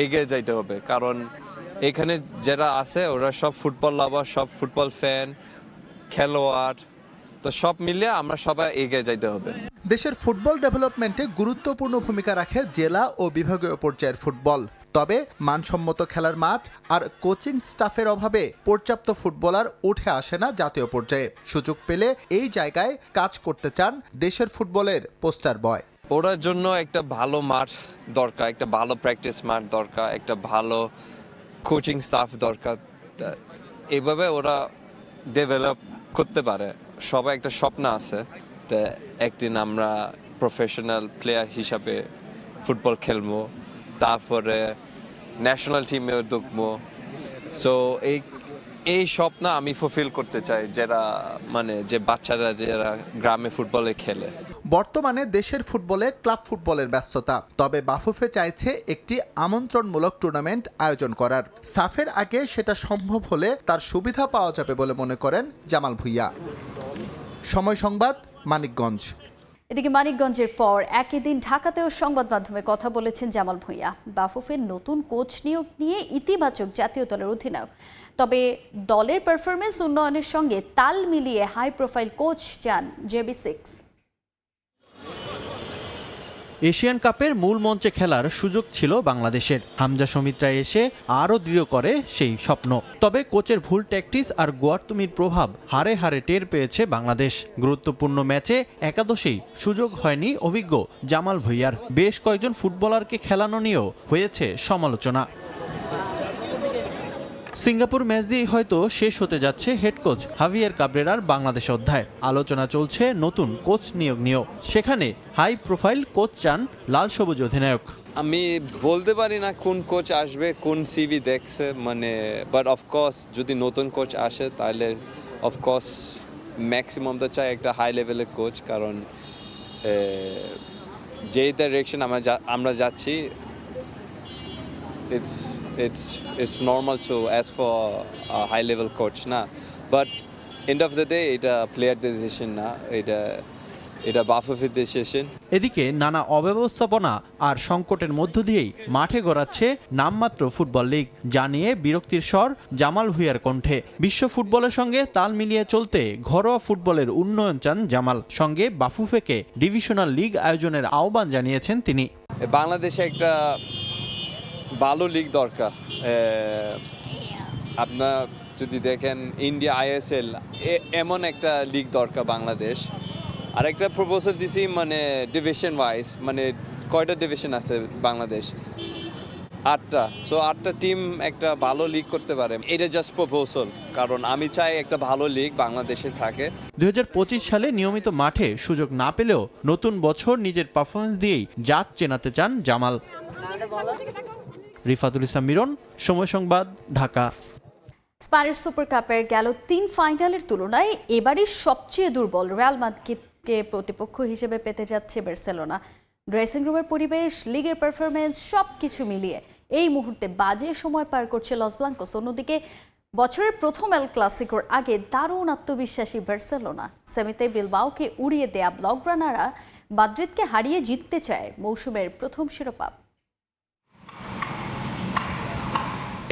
এগিয়ে যাইতে হবে, কারণ এখানে যারা আছে ওরা সব ফুটবল লাভার, সব ফুটবল ফ্যান, খেলোয়াড়, তো সব মিলিয়ে আমরা সবাই এগিয়ে যাইতে হবে। দেশের ফুটবল ডেভেলপমেন্টে গুরুত্বপূর্ণ ভূমিকা রাখে জেলা ও বিভাগীয় পর্যায়ের ফুটবল। তবে মানসম্মত খেলার মাঠ আর কোচিং স্টাফের অভাবে পর্যাপ্ত ফুটবলার উঠে আসে না জাতীয় পর্যায়ে। সুযোগ পেলে এই জায়গায় কাজ করতে চান দেশের ফুটবলের পোস্টার বয়। ওরার জন্য একটা ভালো মাঠ দরকার, একটা ভালো প্র্যাকটিস মাঠ দরকার, একটা ভালো কোচিং স্টাফ দরকার। এইভাবে ওরা ডেভেলপ করতে পারে। সবাই একটা স্বপ্ন আছে, তো একদিন আমরা প্রফেশনাল প্লেয়ার হিসাবে ফুটবল খেলবো, তারপরে ন্যাশনাল টিমেও ঢুকবো। সো এই স্বপ্ন আমি ফুলফিল করতে চাই, যারা মানে যে বাচ্চারা যারা গ্রামে ফুটবলে খেলে। বর্তমানে দেশের ফুটবলে ক্লাব ফুটবলের ব্যস্ততা, তবে বাফুফে চাইছে একটি আমন্ত্রণমূলক টুর্নামেন্ট আয়োজন করার। সাফের আগে সেটা সম্ভব হলে তার সুবিধা পাওয়া যাবে বলে মনে করেন জামাল ভুঁইয়া। সময় সংবাদ, মানিকগঞ্জ। এদিকে মানিকগঞ্জের পর একই দিন ঢাকাতেও সংবাদ মাধ্যমে কথা বলেছেন জামাল ভুঁইয়া। বাফুফের নতুন কোচ নিয়োগ নিয়ে ইতিবাচক জাতীয় দলের অধিনায়ক, তবে দলের পারফরমেন্স উন্নয়নের সঙ্গে তাল মিলিয়ে হাই প্রোফাইল কোচ চান JB6। এশিয়ান কাপের মূল মঞ্চে খেলার সুযোগ ছিল বাংলাদেশের। হামজা সমিত্রা এসে আরও দৃঢ় করে সেই স্বপ্ন। তবে কোচের ভুল ট্যাকটিক্স আর গোয়ার্তুমির প্রভাব হারে হারে টের পেয়েছে বাংলাদেশ। গুরুত্বপূর্ণ ম্যাচে একাদশেই সুযোগ হয়নি অভিজ্ঞ জামাল ভুঁইয়ার। বেশ কয়েকজন ফুটবলারকে খেলানো নিয়েও হয়েছে সমালোচনা। সিঙ্গাপুর ম্যাচ দিয়েই হয়তো শেষ হতে যাচ্ছে হেড কোচ হাভিয়ার কাবরেরার বাংলাদেশ অধ্যায়। আলোচনা চলছে নতুন কোচ নিয়োগ নিয়েও। সেখানে হাই প্রোফাইল কোচ চান লাল সবুজ অধিনায়ক। আমি বলতে পারি না কোন কোচ আসবে, কোন সিভি দেখছে, মানে বাট অফকোর্স যদি নতুন কোচ আসে তাহলে অফকোর্স ম্যাক্সিমাম তো চাই একটা হাই লেভেলের কোচ, কারণ যেই ডাইরেকশন আমরা যাচ্ছি it's normal to ask for a high level coach না, but end of the day এটা প্লেয়ার ডিসিশন না, এটা বাফুফের ডিসিশন। এদিকে নানা অব্যবস্থাপনা আর সংকটের মধ্য দিয়েই মাঠে গড়াচ্ছে নামমাত্র ফুটবল লীগ, যা নিয়ে বিরক্তির স্বর জামাল ভুঁইয়ার কণ্ঠে। বিশ্ব ফুটবলের সঙ্গে তাল মিলিয়ে চলতে ঘরোয়া ফুটবলের উন্নয়ন চান জামাল। সঙ্গে বাফুফেকে ডিভিশনাল লীগ আয়োজনের আহ্বান জানিয়েছেন তিনি। বাংলাদেশে একটা ভালো লিগ দরকার। আপনার যদি দেখেন ইন্ডিয়া ISL এমন একটা লিগ দরকার বাংলাদেশ। আর একটা প্রপোজাল দিছি, মানে ডিভিশন ওয়াইজ, মানে কয়টা ডিভিশন আছে বাংলাদেশ? 8টা। সো 8টা টিম একটা ভালো লিগ করতে পারে। এটা জাস্ট প্রপোজাল, কারণ আমি চাই একটা ভালো লিগ বাংলাদেশে থাকে। 2025 সালে নিয়মিত মাঠে সুযোগ না পেলেও নতুন বছর নিজের পারফরমেন্স দিয়েই জাত চেনাতে চান জামাল। রিফাতুল ইসলাম মিরন, সময় সংবাদ, ঢাকা। স্প্যানিশ সুপার কাপের গেল 3 ফাইনালের তুলনায় এবারই সবচেয়ে দুর্বল রিয়াল মাদ্রিদকে প্রতিপক্ষ হিসেবে পেতে যাচ্ছে বার্সেলোনা। ড্রেসিং রুমের পরিবেশ, লিগের পারফরমেন্স সবকিছু মিলিয়ে এই মুহূর্তে বাজে সময় পার করছে লস ব্লাঙ্কোস। অন্যদিকে বছরের প্রথম এল ক্লাসিকোর আগে দারুণ আত্মবিশ্বাসী বার্সেলোনা। সেমিতে বিলবাওকে উড়িয়ে দেয়া ব্লগরানারা মাদ্রিদকে হারিয়ে জিততে চায় মৌসুমের প্রথম শিরোপা।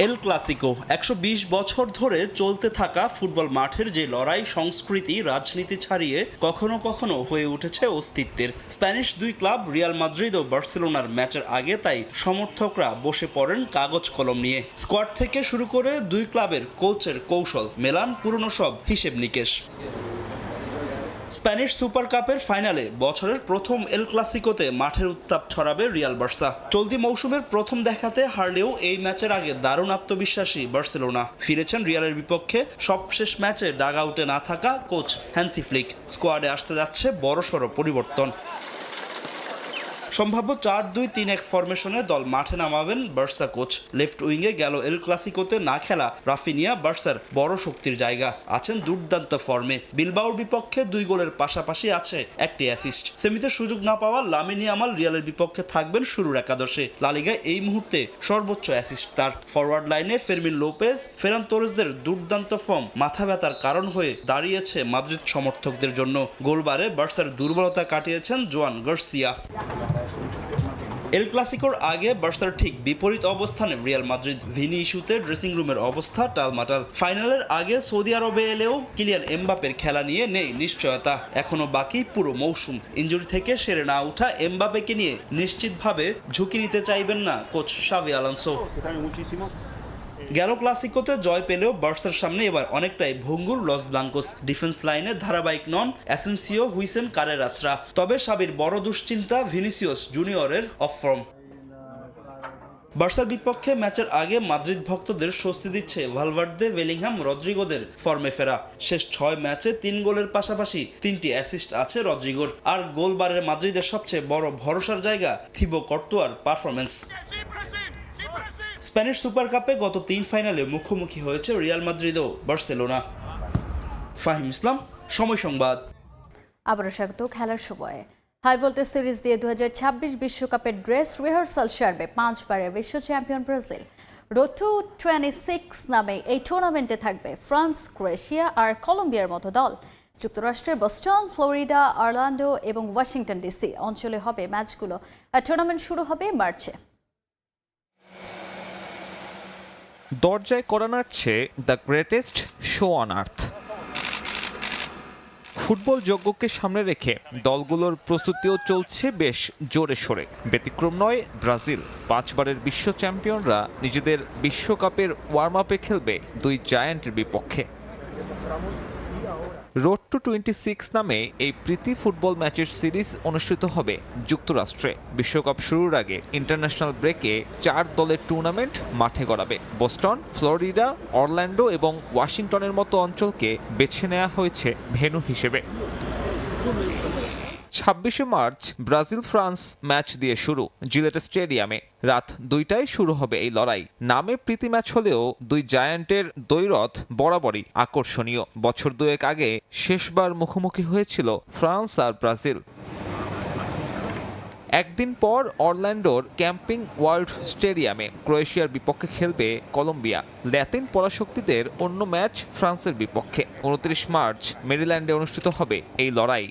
এল ক্লাসিকো 120 বছর ধরে চলতে থাকা ফুটবল মাঠের যে লড়াই, সংস্কৃতি, রাজনীতি ছাড়িয়ে কখনো কখনো হয়ে উঠেছে অস্তিত্বের। স্প্যানিশ দুই ক্লাব রিয়াল মাদ্রিদ ও বার্সেলোনার ম্যাচের আগে তাই সমর্থকরা বসে পড়েন কাগজ কলম নিয়ে। স্কোয়াড থেকে শুরু করে দুই ক্লাবের কোচের কৌশল মেলান পুরনো সব হিসেব নিকেশ। স্প্যানিশ সুপার কাপের ফাইনালে বছরের প্রথম এল ক্লাসিকোতে মাঠের উত্তাপ ছড়াবে রিয়াল বার্সা। চলতি মৌসুমের প্রথম দেখাতে হারলেও এই ম্যাচের আগে দারুণ আত্মবিশ্বাসী বার্সেলোনা। ফিরেছেন রিয়ালের বিপক্ষে সবশেষ ম্যাচে ডাগ আউটে না থাকা কোচ হ্যান্সি ফ্লিক। স্কোয়াডে আসতে যাচ্ছে বড়সড় পরিবর্তন। সম্ভাব্য 4-2-3-1 ফরমেশনে দল মাঠে নামাবেন বার্সা কোচ। লেফট উইংয়ে গেল এল ক্লাসিকোতে না খেলা রাফিনিয়া বার্সার বড় শক্তির জায়গা, আছেন দুর্দান্ত ফর্মে। বিলবাওর বিপক্ষে 2 গোলের পাশাপাশি আছে একটি অ্যাসিস্ট। সেমিতে সুযোগ না পাওয়া লামিন ইয়ামাল রিয়ালের বিপক্ষে থাকবেন শুরুর একাদশে। লা লিগায় এই মুহূর্তে সর্বোচ্চ অ্যাসিস্ট তার। ফরওয়ার্ড লাইনে ফেরমিন লোপেজ, ফেরান তোরেসদের দুর্দান্ত ফর্ম মাথা ব্যথার কারণ হয়ে দাঁড়িয়েছে মাদ্রিদ সমর্থকদের জন্য। গোলবারে বার্সার দুর্বলতা কাটিয়েছেন জোয়ান গার্সিয়া। এল ক্লাসিকোর আগে বার্সার ঠিক বিপরীত অবস্থানে রিয়াল মাদ্রিদ। ভিনি ইস্যুতে ড্রেসিং রুমের অবস্থা টালমাটাল। ফাইনালের আগে সৌদি আরবে এলেও কিলিয়ান এমবাপের খেলা নিয়ে নেই নিশ্চয়তা। এখনো বাকি পুরো মৌসুম। ইনজুরি থেকে সেরে না ওঠা এমবাপেকে নিয়ে নিশ্চিতভাবে ঝুঁকি নিতে চাইবেন না কোচ শাভি আলোনসো। গেল ক্লাসিকোতে জয় পেলেও বার্সার সামনে এবার অনেকটাই ভঙ্গুর লস ব্লাঙ্কোস। ডিফেন্স লাইনে ধারাবাহিক নন অ্যাসেন্সিও, হুইসেন, কারেরাসরা। তবে সাবির বড় দুশ্চিন্তা ভিনিসিয়াস জুনিয়রের অফ ফর্ম। বার্সার বিপক্ষে ম্যাচের আগে মাদ্রিদ ভক্তদের স্বস্তি দিচ্ছে ভালভার্দে, বেলিংহাম, রদ্রিগোদের ফর্মে ফেরা। শেষ 6 ম্যাচে 3 গোলের পাশাপাশি 3টি অ্যাসিস্ট আছে রদ্রিগোর। আর গোলবারের মাদ্রিদের সবচেয়ে বড় ভরসার জায়গা থিবো কর্তোয়ার পারফরমেন্স। স্প্যানিশ সুপার কাপে গত 3 ফাইনালে মুখোমুখি হয়েছে রিয়াল মাদ্রিদ ও বার্সেলোনা। ফাহিম ইসলাম, সময় সংবাদ। আবারও স্বাগত খেলার সময়ে। হাই ভোল্টেজ সিরিজ দিয়ে 2026 বিশ্বকাপের ড্রেস রিহার্সাল সারবে 5 বারের বিশ্ব চ্যাম্পিয়ন ব্রাজিল। রোড টু 26 নামে এই টুর্নামেন্টে থাকবে ফ্রান্স, ক্রোয়েশিয়া আর কলম্বিয়ার মতো দল। যুক্তরাষ্ট্রের বস্টন, ফ্লোরিডা, অরল্যান্ডো এবং ওয়াশিংটন ডিসি অঞ্চলে হবে ম্যাচগুলো। আর টুর্নামেন্ট শুরু হবে মার্চে। দরজায় করা নাড়ছে the greatest show on earth. Football যজ্ঞকে সামনে রেখে দলগুলোর প্রস্তুতিও চলছে বেশ জোরে সোরে। ব্যতিক্রম নয় ব্রাজিল। 5 বারের বিশ্ব চ্যাম্পিয়নরা নিজেদের বিশ্বকাপের ওয়ার্ম আপে খেলবে দুই জায়ান্টের বিপক্ষে। রোড টু 26 নামে এই প্রীতি ফুটবল ম্যাচের সিরিজ অনুষ্ঠিত হবে যুক্তরাষ্ট্রে। বিশ্বকাপ শুরুর আগে ইন্টারন্যাশনাল ব্রেকে 4 দলের টুর্নামেন্ট মাঠে গড়াবে। বোস্টন, ফ্লোরিডা, অরল্যান্ডো এবং ওয়াশিংটনের মতো অঞ্চলকে বেছে নেওয়া হয়েছে ভেন্যু হিসেবে। 26শে মার্চ ব্রাজিল ফ্রান্স ম্যাচ দিয়ে শুরু জিলেট স্টেডিয়ামে। রাত 2টায় শুরু হবে এই লড়াই। নামে প্রীতি ম্যাচ হলেও দুই জায়ান্টের দ্বৈরথ বরাবরই আকর্ষণীয়। বছর দুয়েক আগে শেষবার মুখোমুখি হয়েছিল ফ্রান্স আর ব্রাজিল। একদিন পর অরল্যান্ডোর ক্যাম্পিং ওয়ার্ল্ড স্টেডিয়ামে ক্রোয়েশিয়ার বিপক্ষে খেলবে কলম্বিয়া। ল্যাতিন পরাশক্তিদের অন্য ম্যাচ ফ্রান্সের বিপক্ষে। 29 মার্চ মেরিল্যান্ডে অনুষ্ঠিত হবে এই লড়াই।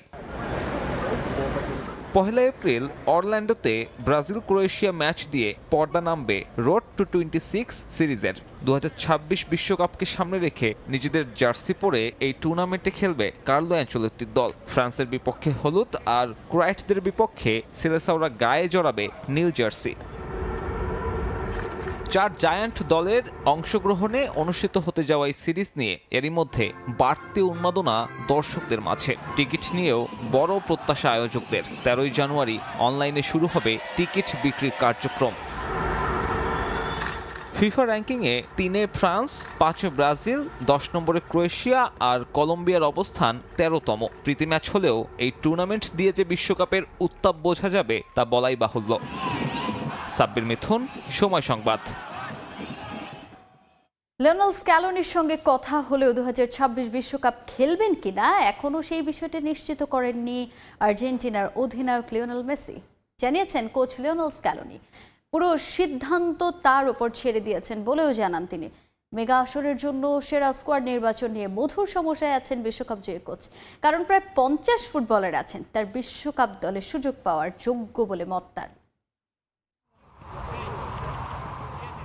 1 এপ্রিল অরল্যান্ডোতে ব্রাজিল ক্রোয়েশিয়া ম্যাচ দিয়ে পর্দা নামবে রোড টু 26 সিরিজের। 2026 বিশ্বকাপকে সামনে রেখে নিজেদের জার্সি পরে এই টুর্নামেন্টে খেলবে কার্লো অ্যানচেলত্তির দল। ফ্রান্সের বিপক্ষে হলুদ আর ক্রোয়াটদের বিপক্ষে সিলেসাওরা গায়ে জড়াবে নীল জার্সি। 4 জায়ান্ট দলের অংশগ্রহণে অনুষ্ঠিত হতে যাওয়া এই সিরিজ নিয়ে এরই মধ্যে বাড়তি উন্মাদনা দর্শকদের মাঝে। টিকিট নিয়েও বড় প্রত্যাশা আয়োজকদের। 13 জানুয়ারি অনলাইনে শুরু হবে টিকিট বিক্রির কার্যক্রম। ফিফা র্যাঙ্কিংয়ে 3-এ ফ্রান্স, 5-এ ব্রাজিল, 10 নম্বরে ক্রোয়েশিয়া আর কলম্বিয়ার অবস্থান 13তম। প্রীতি ম্যাচ হলেও এই টুর্নামেন্ট দিয়ে যে বিশ্বকাপের উত্তাপ বোঝা যাবে তা বলাই বাহুল্য। সাব্বির মিথুন, সময় সংবাদ। লিওনেল স্ক্যালোনির সঙ্গে কথা হলেও 2026 বিশ্বকাপ খেলবেন কিনা এখনও সেই বিষয়টি নিশ্চিত করেননি আর্জেন্টিনার অধিনায়ক লিওনেল মেসি। জানিয়েছেন কোচ লিওনেল স্ক্যালোনি পুরো সিদ্ধান্ত তার উপর ছেড়ে দিয়েছেন বলেও জানান তিনি। মেগা আসরের জন্য সেরা স্কোয়াড নির্বাচন নিয়ে মধুর সমস্যায় আছেন বিশ্বকাপ জয়ী কোচ। কারণ প্রায় 50 ফুটবলার আছেন তার বিশ্বকাপ দলে সুযোগ পাওয়ার যোগ্য বলে মত তার।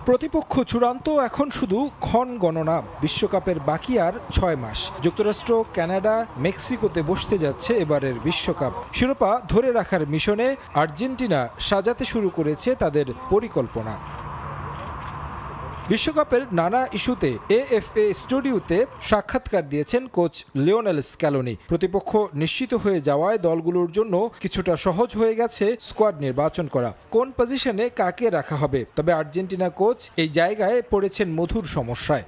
প্রতিপক্ষ চূড়ান্ত, এখন শুধু ক্ষণ গণনা। বিশ্বকাপের বাকি আর 6 মাস। যুক্তরাষ্ট্র, কানাডা, মেক্সিকোতে বসতে যাচ্ছে এবারের বিশ্বকাপ। শিরোপা ধরে রাখার মিশনে আর্জেন্টিনা সাজাতে শুরু করেছে তাদের পরিকল্পনা। বিশ্বকাপের নানা ইস্যুতে এএফএ স্টুডিওতে সাক্ষাৎকার দিয়েছেন কোচ লিওনেল স্ক্যালোনি। প্রতিপক্ষ নিশ্চিত হয়ে যাওয়ায় দলগুলোর জন্য কিছুটা সহজ হয়ে গেছে স্কোয়াড নির্বাচন করা, কোন পজিশনে কাকে রাখা হবে। তবে আর্জেন্টিনা কোচ এই জায়গায় পড়েছেন মধুর সমস্যায়।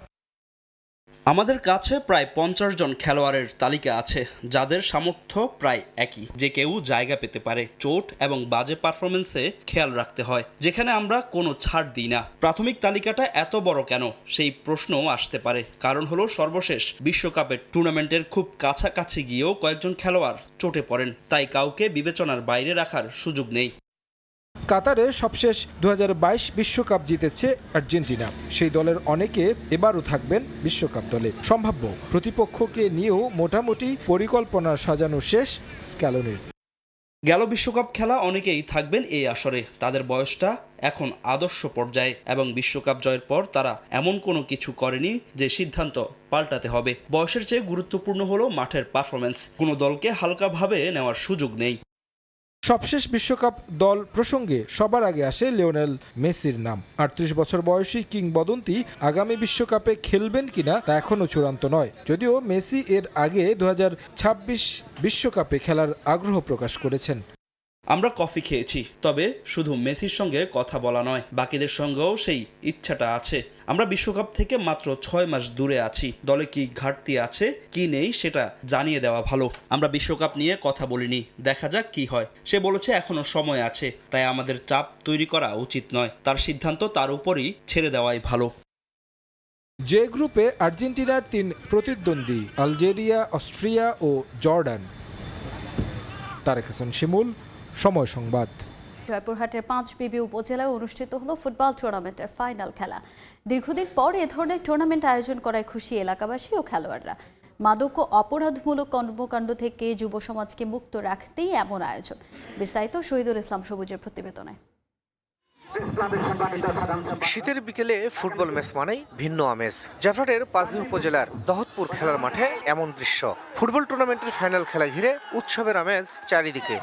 আমাদের কাছে প্রায় 50 জন খেলোয়াড়ের তালিকা আছে যাদের সামর্থ্য প্রায় একই, যে কেউ জায়গা পেতে পারে। চোট এবং বাজে পারফরমেন্সে খেয়াল রাখতে হয়, যেখানে আমরা কোনো ছাড় দিই না। প্রাথমিক তালিকাটা এত বড় কেন সেই প্রশ্নও আসতে পারে। কারণ হলো সর্বশেষ বিশ্বকাপের টুর্নামেন্টের খুব কাছাকাছি গিয়েও কয়েকজন খেলোয়াড় চোটে পড়েন, তাই কাউকে বিবেচনার বাইরে রাখার সুযোগ নেই। কাতারে সবশেষ 2022 বিশ্বকাপ জিতেছে আর্জেন্টিনা। সেই দলের অনেকে এবারও থাকবেন বিশ্বকাপ দলে। সম্ভাব্য প্রতিপক্ষকে নিয়েও মোটামুটি পরিকল্পনা সাজানো শেষ স্ক্যালোনির। গেল বিশ্বকাপ খেলা অনেকেই থাকবেন এই আসরে। তাদের বয়সটা এখন আদর্শ পর্যায়ে এবং বিশ্বকাপ জয়ের পর তারা এমন কোনো কিছু করেনি যে সিদ্ধান্ত পাল্টাতে হবে। বয়সের চেয়ে গুরুত্বপূর্ণ হলো মাঠের পারফরমেন্স। কোনো দলকে হালকাভাবে নেওয়ার সুযোগ নেই। সবশেষ বিশ্বকাপ দল প্রসঙ্গে সবার আগে আসে লিওনেল মেসির নাম। 38 বছর বয়সী কিংবদন্তি আগামী বিশ্বকাপে খেলবেন কিনা তা এখনও চূড়ান্ত নয়। যদিও মেসি এর আগে 2026 বিশ্বকাপে খেলার আগ্রহ প্রকাশ করেছেন। আমরা কফি খেয়েছি, তবে শুধু মেসির সঙ্গে কথা বলা নয়, বাকিদের সঙ্গেও সেই ইচ্ছাটা আছে। আমরা বিশ্বকাপ থেকে মাত্র 6 মাস দূরে আছি। দলে কি ঘাটতি আছে কি নেই সেটা জানিয়ে দেওয়া ভালো। আমরা বিশ্বকাপ নিয়ে কথা বলিনি, দেখা যাক কি হয়। সে বলেছে এখনো সময় আছে, তাই আমাদের চাপ তৈরি করা উচিত নয়। তার সিদ্ধান্ত তার উপরই ছেড়ে দেওয়াই ভালো। যে গ্রুপে আর্জেন্টিনার 3 প্রতিদ্বন্দ্বী আলজেরিয়া, অস্ট্রিয়া ও জর্ডান। তারেক হাসান শিমুল, সময় সংবাদ। জয়পুরহাটের 5বিবি উপজেলায় অনুষ্ঠিত হলো ফুটবল টুর্নামেন্টের ফাইনাল খেলা। দীর্ঘদিন পর এ ধরনের টুর্নামেন্ট আয়োজন করায় খুশি এলাকাবাসী ও খেলোয়াড়রা। মাদক ও অপরাধমূলক কর্মকাণ্ড থেকে যুব সমাজকে মুক্ত রাখতেই এমন আয়োজন। বিস্তারিত শহীদুল ইসলাম সবুজের প্রতিবেদনে। শীতের বিকেলে ফুটবল ম্যাচ মানেই ভিন্ন আমেজ। জাফরাটের পাঁচদি উপজেলার দহতপুর খেলার মাঠে এমন দৃশ্য। ফুটবল টুর্নামেন্টের ফাইনাল খেলা ঘিরে উৎসবের আমেজ চারিদিকে।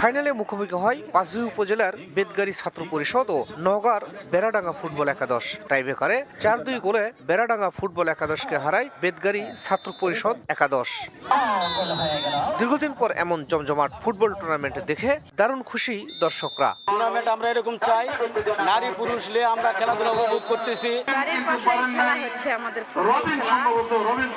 ফাইনালে মুখোমুখি হয় পাঁচদি উপজেলার বেদগাড়ি ছাত্র পরিষদ ও নওগাঁর বেড়াডাঙ্গা ফুটবল একাদশ। টাইব্রেকারে 4-2 গোলে বেড়াডাঙ্গা ফুটবল একাদশকে হারায় বেদগাড়ি ছাত্র পরিষদ একাদশ। দীর্ঘদিন পর এমন জমজমাট ফুটবল টুর্নামেন্ট দেখে দারুণ খুশি দর্শকরা। টুর্নামেন্ট আমরা এরকম চাই, নারী পুরুষ নিয়ে আমরা খেলাধুলা উপভোগ করতেছি। বাড়ির পাশেই খেলা হচ্ছে আমাদের ফুটবল খেলা,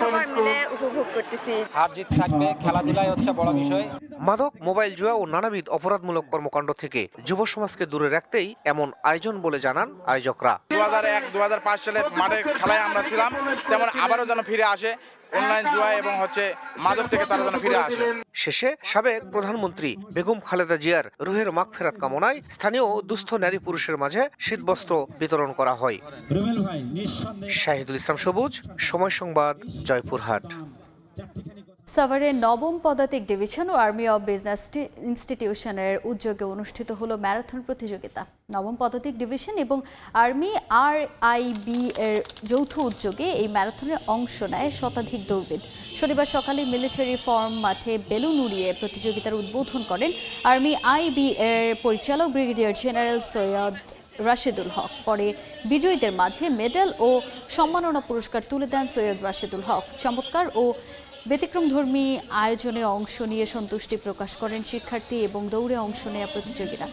সবাই মিলে উপভোগ করতেছি। হার জিত থাকবে, খেলাধুলাই হচ্ছে বড় বিষয়। মাদক, মোবাইল জুয়া ও নানাবিধ অপরাধমূলক কর্মকাণ্ড থেকে যুব সমাজকে দূরে রাখতেই এমন আয়োজন বলে জানান আয়োজকরা। 2001-2005 সালের মাঠে খেলায় আমরা ছিলাম, তেমন আবারও যেন ফিরে আসে অনলাইন জুয়া এবং মাদক থেকে তারা যেন ফিরে আসে। শেষে সাবেক প্রধানমন্ত্রী বেগম খালেদা জিয়ার রুহের মাগফিরাত কামনায় স্থানীয় দুস্থ নারী পুরুষের মাঝে শীতবস্ত্র বিতরণ করা হয়। শাহিদুল ইসলাম সবুজ, সময় সংবাদ, জয়পুরহাট। সাভারের নবম পদাতিক ডিভিশন ও আর্মি অব বিজনেস ইনস্টিটিউশনের উদ্যোগে অনুষ্ঠিত হলো ম্যারাথন প্রতিযোগিতা। নবম পদাতিক ডিভিশন এবং আর্মি RIB এর যৌথ উদ্যোগে এই ম্যারাথনে অংশ নেয় শতাধিক দৌড়বিদ। শনিবার সকালে মিলিটারি ফর্ম মাঠে বেলুন উড়িয়ে প্রতিযোগিতার উদ্বোধন করেন আর্মি IB এর পরিচালক ব্রিগেডিয়ার জেনারেল সৈয়দ রাশেদুল হক। পরে বিজয়ীদের মাঝে মেডেল ও সম্মাননা পুরস্কার তুলে দেন সৈয়দ রাশেদুল হক। চমৎকার ও ব্যতিক্রমধর্মী আয়োজনে অংশ নিয়ে সন্তুষ্টি প্রকাশ করেন শিক্ষার্থী এবং দৌড়ে অংশ নেওয়া প্রতিযোগীরা।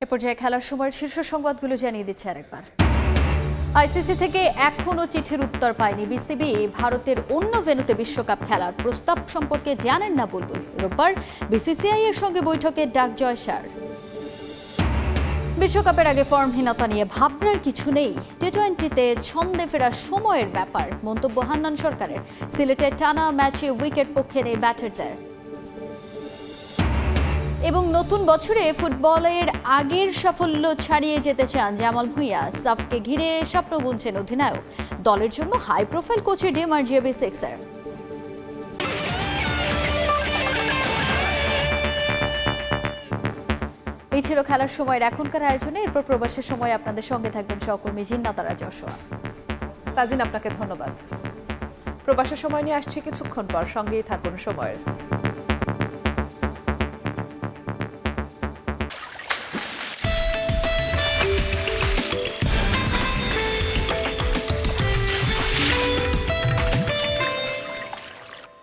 এ পর্যায়ে খেলার সময়ের শীর্ষ সংবাদগুলো জানিয়ে দিচ্ছে আরেকবার। আইসিসি থেকে এখনও চিঠির উত্তর পায়নি বিসিবি। ভারতের অন্য ভেন্যুতে বিশ্বকাপ খেলার প্রস্তাব সম্পর্কে জানেন না বুলবুল। রোববার বিসিসিআই এর সঙ্গে বৈঠকে ডাক জয়সার। বিশ্বকাপের আগে ফর্মহীনতা নিয়ে ভাবনার কিছু নেই, টি-20তে ছন্দে ফেরার সময়ের ব্যাপার মন্তব্য হান্নান সরকারের। সিলেটের টানা ম্যাচে উইকেট পক্ষে নেই ব্যাটারদের। এবং নতুন বছরে ফুটবলের আগের সাফল্য ছাড়িয়ে যেতে চান জামাল ভুঁইয়া। সাফকে ঘিরে স্বপ্ন বুনছেন অধিনায়ক। দলের জন্য হাই প্রোফাইল কোচের ডিমান্ড জিএবি6-এর। এই ছিল খেলার সময়ের এখনকার আয়োজনে। এরপর প্রবাসের সময় আপনাদের সঙ্গে থাকবেন সহকর্মী জিন্নাতারা যশোয়া। তাজিন, আপনাকে ধন্যবাদ। প্রবাসের সময় নিয়ে আসছি কিছুক্ষণ পর, সঙ্গেই থাকুন সময়ের।